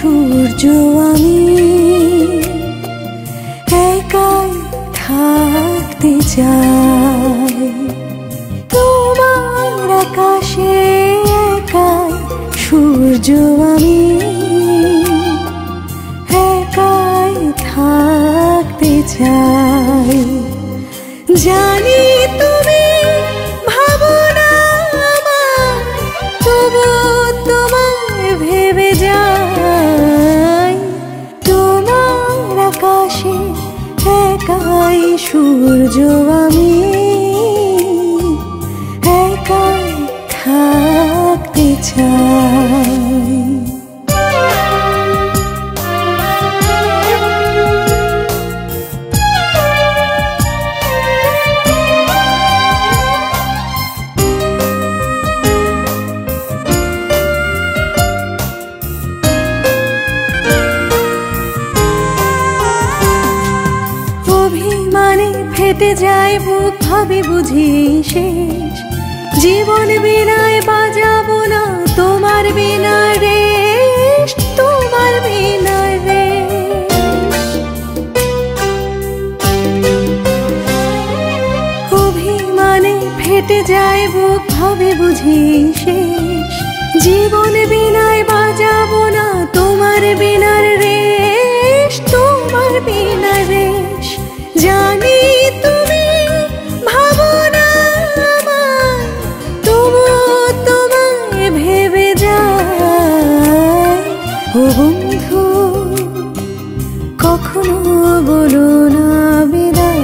সূর্য আমি একাই থাকতে চাই তোমার আকাশে একাই সূর্য আমি একাই থাকতে চাই জানি তুমি ভাবনা আমার তবু তোমায় ভেবে যাই তোমার আকাশে একাই সূর্য আমি একাই থাকতে চাই ফেটে যায় বুক ভাবে বুঝি শেষ জীবন বিনায় বাজাবো না তোমার বিনা রেশ তোমার বিনা রেশ অভিমানে ফেটে যায় বুক ভাবে বুঝি শেষ জীবন বিনায় বাজাবো না তোমার বিনার রেশ তোমার বিনা রেশ জানি তুমি ভাবনা আমায় তবু তোমায় ভেবে যাই ও বন্ধু কখনো বলো না বিদায়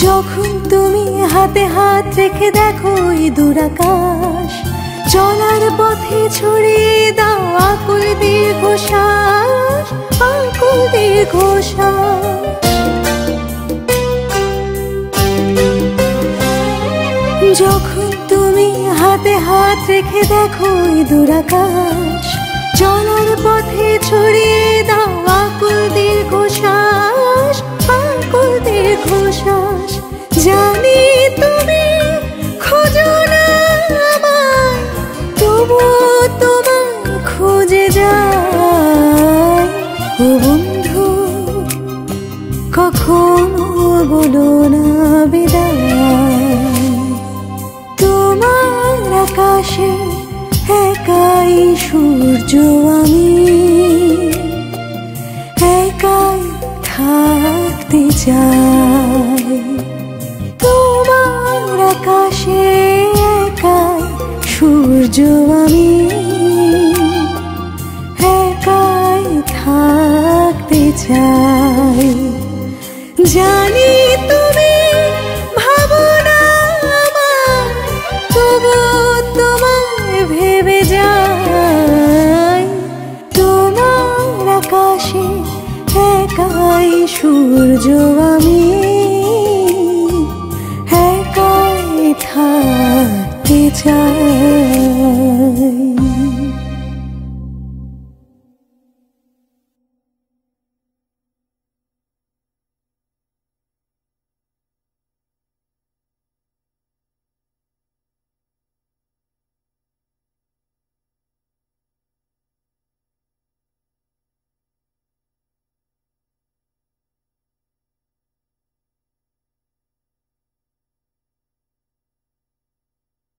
যখন তুমি হাতে হাত রেখে দেখো এই দূরাকাশ চলার পথে ছড়িয়ে দাও আকুল দীর্ঘশ্বাস আকুল দীর্ঘশ্বাস যখন তুমি হাতে হাত রেখে দেখো এই দূরাকাশ চলার পথে ছড়িয়ে দাও আকুল দীর্ঘশ্বাস আকুল দীর্ঘশ্বাস জানি তুমি খোঁজো না আমায় তবু তোমায় খুঁজে যাই ও বন্ধু কখনো বলো না বিদায় তোমার আকাশে একাই সূর্য আমি একাই থাকতে চাই তোমার আকাশে একাই সূর্য আমি একাই থাকতে চাই জানি তুমি ভাবনা আমার তবু তোমায় ভেবে যাই তোমার আকাশে একাই সূর্য আমি একাই থাকতে চাই।